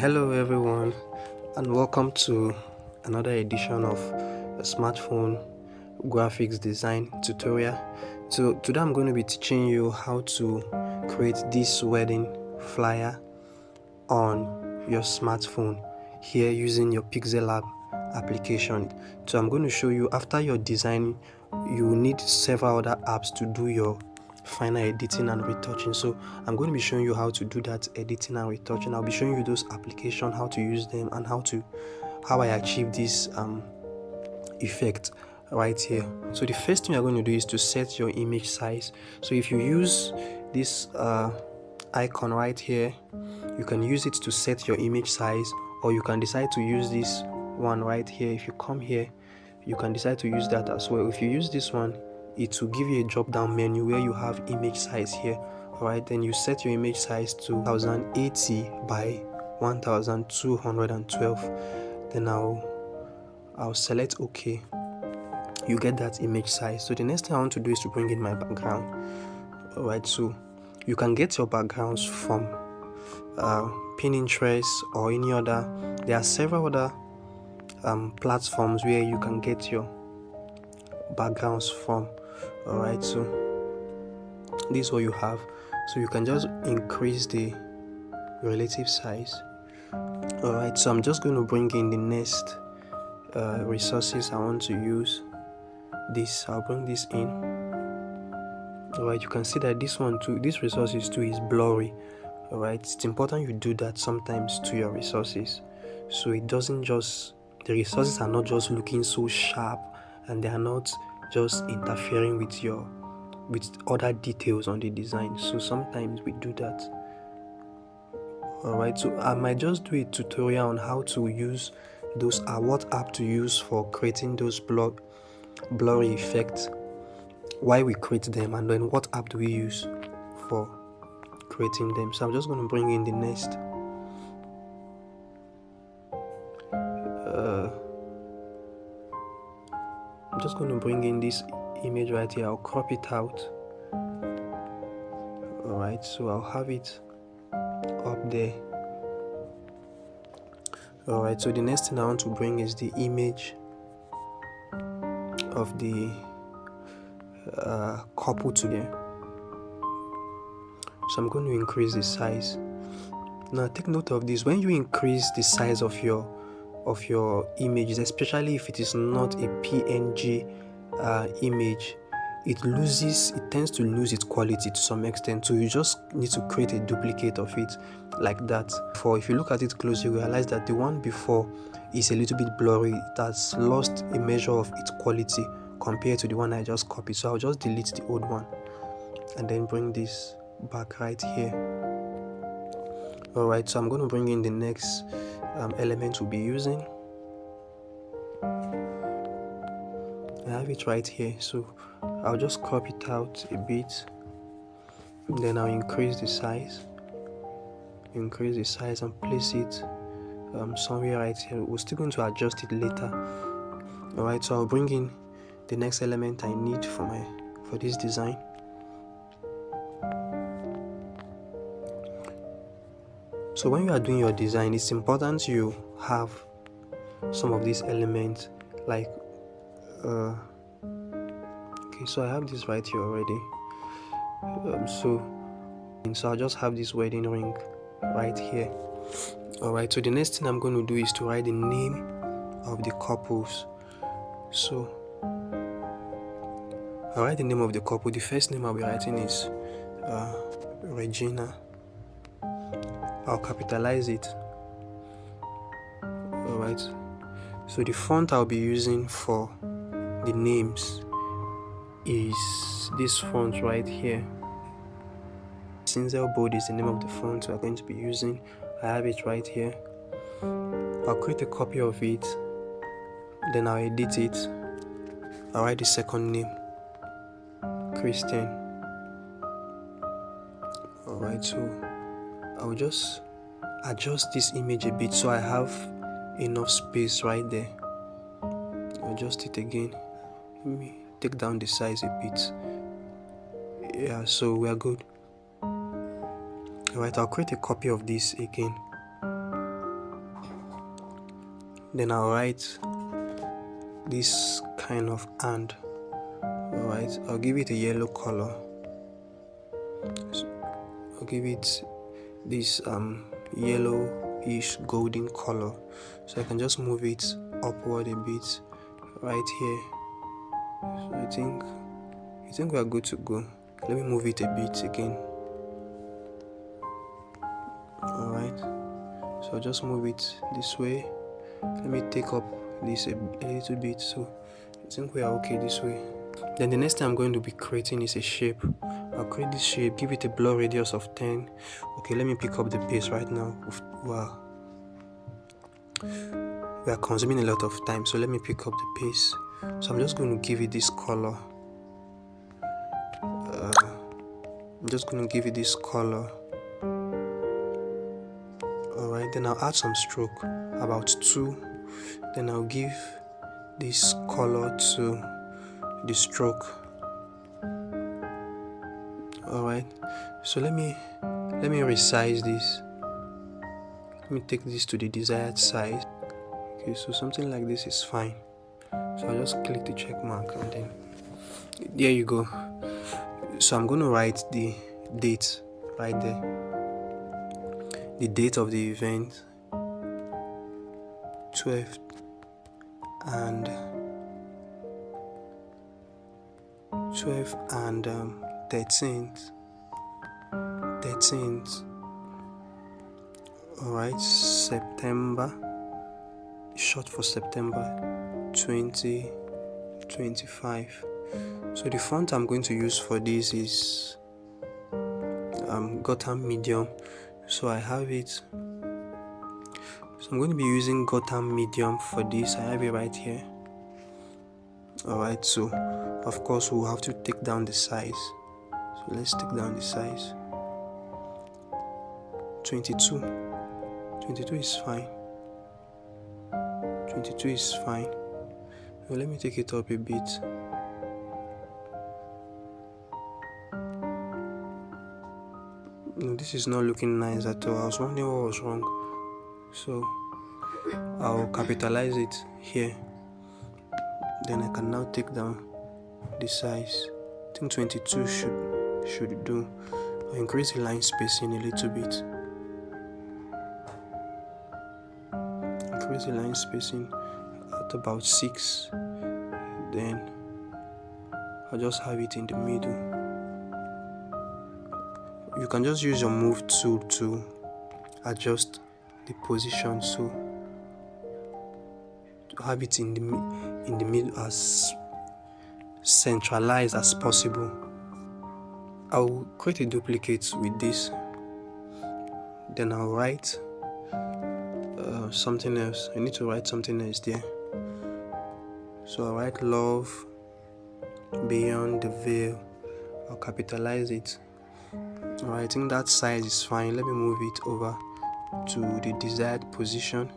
Hello everyone, and welcome to another edition of a smartphone graphics design tutorial. So today I'm going to be teaching you how to create this wedding flyer on your smartphone here using your Pixellab application. So I'm going to show you, after your design, you need several other apps to do your final editing and retouching. So I'm going to be showing you how to do that editing and retouching. I'll be showing you those applications, how to use them, and how I achieve this effect right here. So the first thing you're going to do is to set your image size. So if you use this icon right here, you can use it to set your image size, or you can decide to use this one right here. If you come here, you can decide to use that as well. If you use this one, it will give you a drop down menu where you have image size here. Alright, then you set your image size to 1080 by 1212. Then I'll select OK. You get that image size. So the next thing I want to do is to bring in my background. Alright, so you can get your backgrounds from Pinterest or any other. There are several other platforms where you can get your backgrounds from. Alright, so this is what you have. So you can just increase the relative size. Alright, so I'm just going to bring in the next resources I want to use. I'll bring this in. Alright, you can see that this resources too is blurry. Alright, it's important you do that sometimes to your resources, so it doesn't just, the resources are not just looking so sharp and they are not just interfering with other details on the design. So sometimes we do that. Alright, so I might just do a tutorial on how to use those, what app to use for creating those blurry effects, why we create them, and then what app do we use for creating them. So I'm just going to bring in the next I'm just going to bring in this image right here. I'll crop it out. Alright, so I'll have it up there. Alright, so the next thing I want to bring is the image of the couple together. So I'm going to increase the size. Now take note of this: when you increase the size of your images, especially if it is not a PNG image, it tends to lose its quality to some extent. So you just need to create a duplicate of it like that. If you look at it closely, you realize that the one before is a little bit blurry. It has lost a measure of its quality compared to the one I just copied. So I'll just delete the old one and then bring this back right here. Alright, so I'm going to bring in the next element we'll be using. I have it right here, so I'll just crop it out a bit, then I'll increase the size and place it somewhere right here. We're still going to adjust it later. Alright, so I'll bring in the next element I need for this design. So when you are doing your design, it's important you have some of these elements, like okay, so I have this right here already. So I'll just have this wedding ring right here. Alright, so the next thing I'm going to do is to write the name of the couples. So I'll write the name of the couple. The first name I'll be writing is Regina. I'll capitalize it. Alright, so the font I'll be using for the names is this font right here. Cinzel Bold is the name of the font we're going to be using. I have it right here. I'll create a copy of it, then I'll edit it. I'll write the second name, Christian. Alright, so I'll just adjust this image a bit so I have enough space right there. Adjust it again. Let me take down the size a bit. Yeah, so we are good. Alright, I'll create a copy of this again. Then I'll write this kind of hand. Alright, I'll give it a yellow color. So I'll give it this yellowish golden color, so I can just move it upward a bit right here. So I think we are good to go. Let me move it a bit again. Alright, so I'll just move it this way. Let me take up this a little bit, so I think we are okay this way. Then the next thing I'm going to be creating is a shape. I'll create this shape, give it a blur radius of 10. Okay, let me pick up the pace right now. Wow, we are consuming a lot of time, so let me pick up the pace. So I'm just going to give it this color. I'm just going to give it this color. Alright, then I'll add some stroke, about 2. Then I'll give this color to the stroke. Alright, so let me resize this. Let me take this to the desired size. Okay, so something like this is fine. So I'll just click the check mark, and then there you go. So I'm going to write the date right there, the date of the event, 12th and 13th. Alright, September, short for September 2025. So the font I'm going to use for this is Gotham Medium. So I have it. So I'm going to be using Gotham Medium for this. I have it right here. Alright, so of course we'll have to take down the size. So let's take down the size. 22 is fine. 22 is fine. Now let me take it up a bit. No, this is not looking nice at all. I was wondering what was wrong. So I'll capitalize it here. Then I can now take down the size. I think 22 should do. I'll increase the line spacing a little bit. Increase the line spacing at about 6. Then I'll just have it in the middle. You can just use your move tool to adjust the position, so to have it in the middle, as centralized as possible. I'll create a duplicate with this. Then I'll write something else. I need to write something else there. So I'll write love beyond the veil. I'll capitalize it. Alright, I think that size is fine. Let me move it over to the desired position.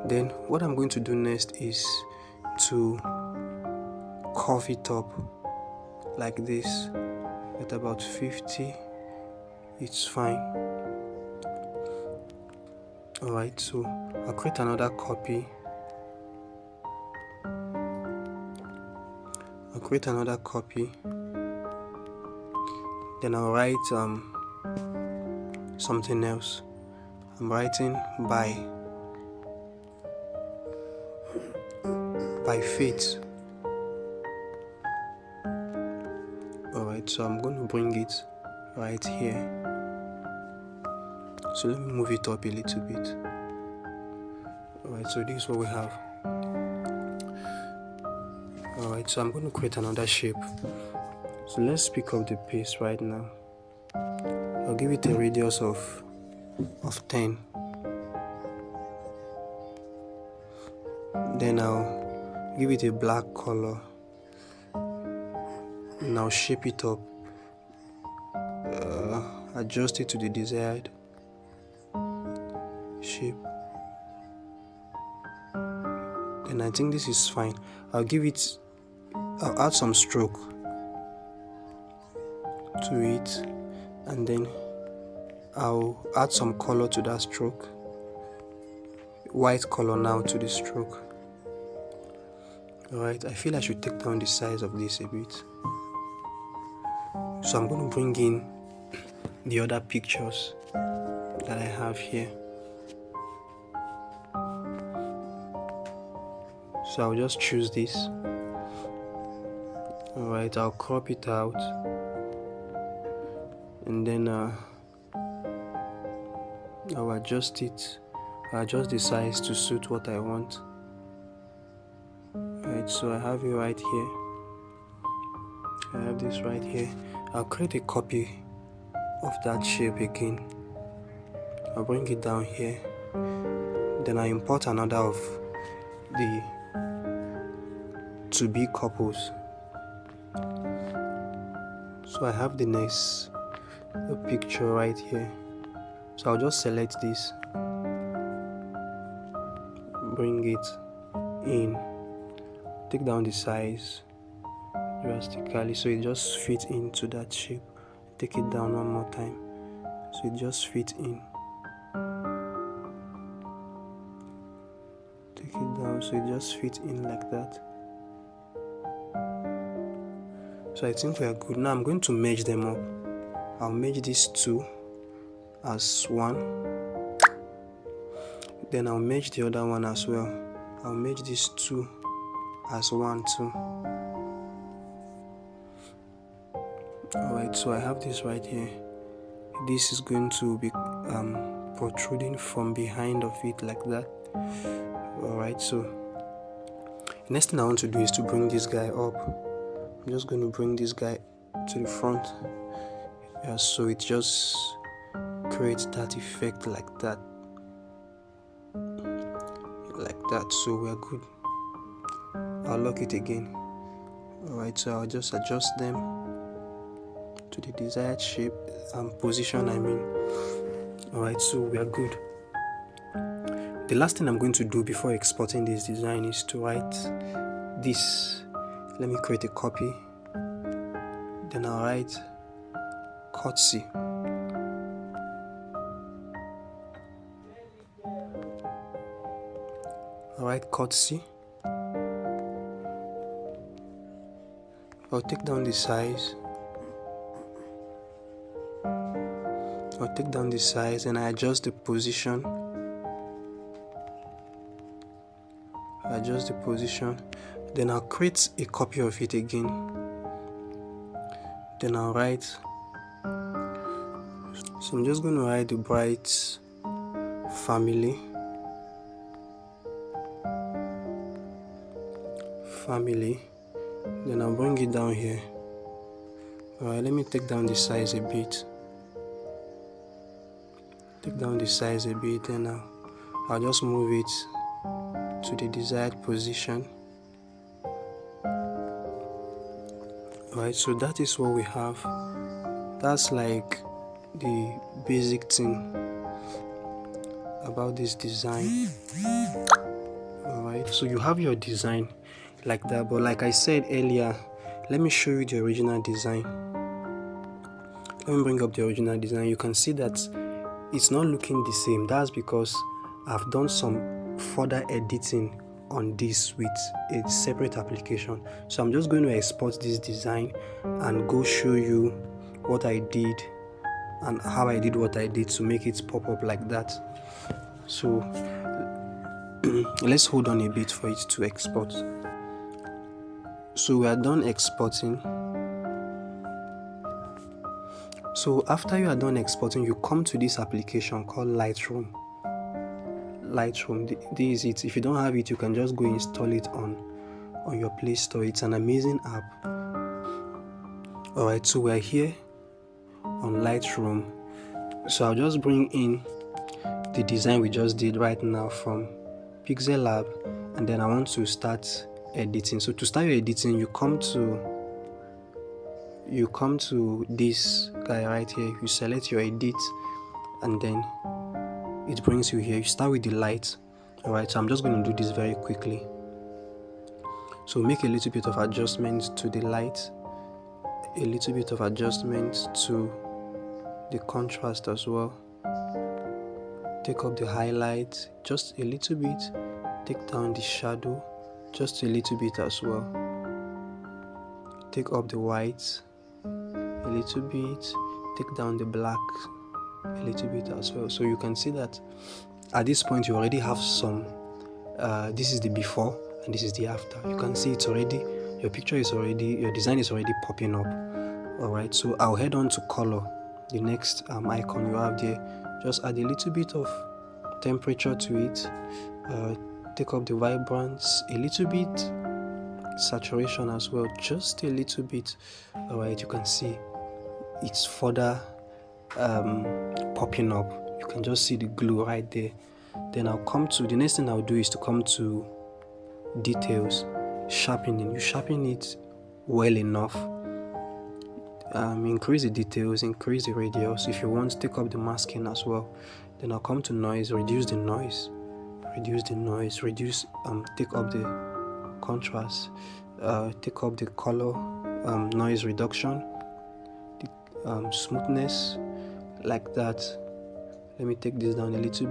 Then what I'm going to do next is to curve it up like this at about 50. It's fine. Alright, so I'll create another copy. Then I'll write something else. I'm writing by faith. Alright, so I'm going to bring it right here. So let me move it up a little bit. Alright, so this is what we have. Alright, so I'm going to create another shape. So let's pick up the pace right now. I'll give it a radius of 10. Then I'll give it a black color. Now shape it up. Adjust it to the desired shape. And I think this is fine. I'll add some stroke to it, and then I'll add some color to that stroke. white color now to the stroke. Alright, I feel I should take down the size of this a bit. So I'm going to bring in the other pictures that I have here. So I'll just choose this. Alright, I'll crop it out, and then I'll adjust it. I'll adjust the size to suit what I want. Right, so I have it right here. I have this right here. I'll create a copy of that shape again. I'll bring it down here. Then I import another of the to be couples. So I have the next picture right here. So I'll just select this, bring it in, take down the size drastically so it just fits into that shape. Take it down one more time so it just fits in. Take it down so it just fits in like that. So I think we are good. Now I'm going to merge them up. I'll merge these two as one. Then I'll merge the other one as well. I'll merge these two as one too. Alright, so I have this right here. This is going to be protruding from behind of it like that. Alright, so the next thing I want to do is to bring this guy up. I'm just going to bring this guy to the front. Yeah, so it just creates that effect like that. So we're good. I'll lock it again. Alright, so I'll just adjust them to the desired shape and position, I mean. Alright, so we are good. The last thing I'm going to do before exporting this design is to write this. Let me create a copy. Then I'll write courtesy. Alright, courtesy. I'll take down the size. And I adjust the position. Then I'll create a copy of it again. Then I'll write. So I'm just going to write the bright family. Then I'll bring it down here. Alright, let me take down the size a bit. And I'll just move it to the desired position. Alright, so that is what we have. That's like the basic thing about this design. Alright, so you have your design like that, but like I said earlier, let me show you the original design. Let me bring up the original design. You can see that it's not looking the same. That's because I've done some further editing on this with a separate application. So I'm just going to export this design and go show you what I did and how I did what I did to make it pop up like that. So let's hold on a bit for it to export. So we are done exporting. So after you are done exporting, you come to this application called Lightroom. This is it. If you don't have it, you can just go install it on your Play Store. It's an amazing app. Alright, so we're here on Lightroom. So I'll just bring in the design we just did right now from Pixellab, and then I want to start editing. So to start your editing, you come to this guy right here. You select your edit, and then it brings you here. You start with the light. Alright, so I'm just going to do this very quickly. So make a little bit of adjustments to the light, a little bit of adjustments to the contrast as well. take up the highlight just a little bit, take down the shadow just a little bit as well, take up the white a little bit, take down the black a little bit as well. So you can see that at this point you already have some this is the before and this is the after. You can see it's already, your picture is already, your design is already popping up. Alright, so I'll head on to color. The next icon you have there, just add a little bit of temperature to it, take up the vibrance a little bit, saturation as well, just a little bit. Alright, you can see it's further popping up. You can just see the glow right there. Then I'll come to, the next thing I'll do is to come to details, sharpening. You sharpen it well enough, increase the details, increase the radius. If you want, take up the masking as well. Then I'll come to noise, reduce the noise, take up the contrast, take up the color, noise reduction, the smoothness, like that. Let me take this down a little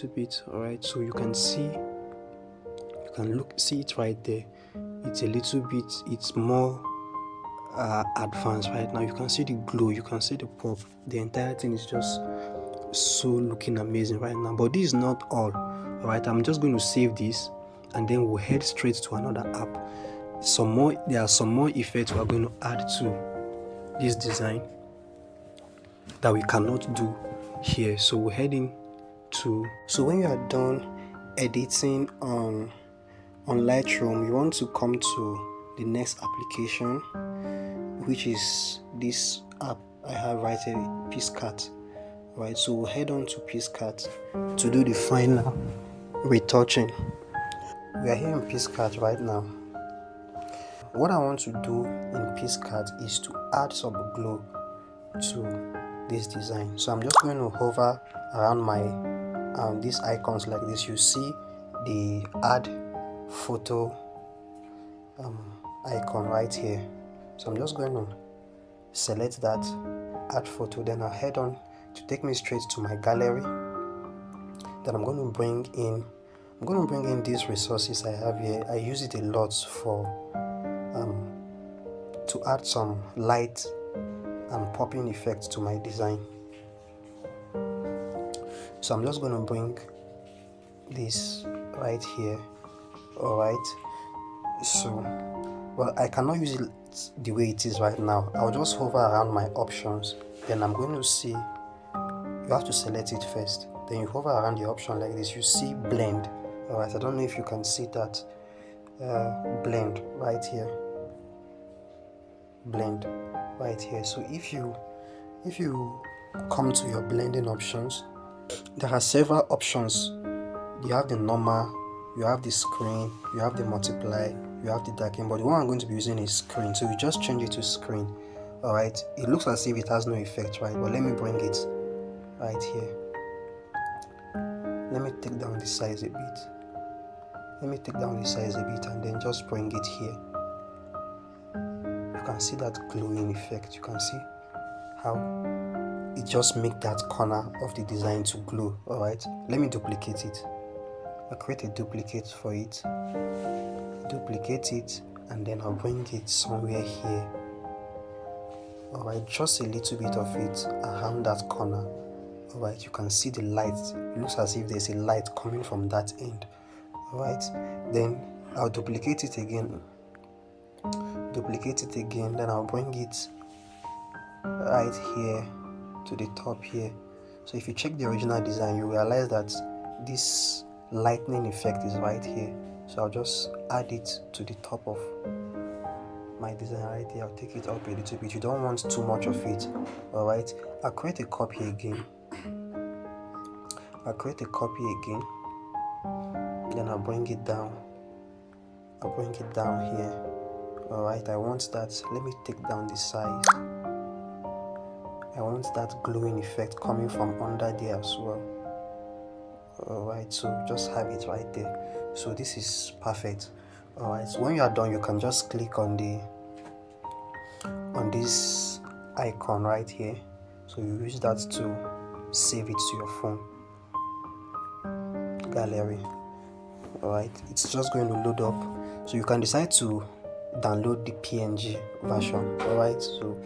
bit, alright, so you can see, you can see it right there. It's a little bit, it's more advanced right now. You can see the glow, you can see the pop. The entire thing is just so looking amazing right now. But this is not all. Alright, I'm just going to save this and then we'll head straight to another app. There are some more effects we are going to add to this design that we cannot do here. So we're heading to, so when you are done editing on Lightroom, you want to come to the next application, which is this app I have right here, Pixellab. Right, so we'll head on to Pixellab to do the final retouching. We are here in Pixellab right now. What I want to do in Pixellab is to add some glow to this design. So I'm just going to hover around my these icons like this. You see the add photo icon right here. So I'm just going to select that, add photo, then I'll head on to take me straight to my gallery. Then I'm going to bring in these resources I have here. I use it a lot for to add some light and popping effects to my design. So I'm just going to bring this right here. Alright, so well, I cannot use it the way it is right now. I'll just hover around my options, then I'm going to see, you have to select it first, then you hover around the option like this, you see blend. Alright, I don't know if you can see that, blend right here, blend right here. So if you come to your blending options, there are several options. You have the normal, you have the screen, you have the multiply, you have the darken, but the one I'm going to be using is screen, so you just change it to screen. Alright, it looks as if it has no effect, right? But let me bring it right here. Let me take down the size a bit. And then just bring it here. You can see that glowing effect. You can see how it just makes that corner of the design to glow. Alright, let me duplicate it. I'll create a duplicate for it, and then I'll bring it somewhere here. Alright, just a little bit of it around that corner. Alright, you can see the light. It looks as if there's a light coming from that end. Alright, then I'll duplicate it again, then I'll bring it right here to the top here. So if you check the original design, you realize that this lightning effect is right here. So I'll just add it to the top of my design right here. I'll take it up a little bit. You don't want too much of it. Alright, I'll create a copy again. Then I'll bring it down. Here. Alright, I want that. Let me take down the size. I want that glowing effect coming from under there as well. Alright, so just have it right there. So this is perfect. Alright, so when you are done, you can just click on this icon right here. So you use that to save it to your phone gallery. Alright, it's just going to load up, so you can decide to download the PNG version. Alright, so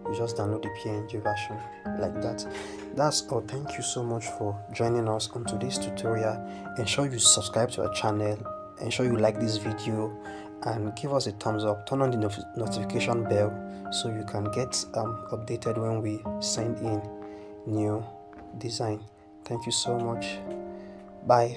you just download the PNG version like that. That's all. Thank you so much for joining us on today's tutorial. Ensure you subscribe to our channel, ensure you like this video, and give us a thumbs up. Turn on the notification bell so you can get updated when we send in new design. Thank you so much. Bye.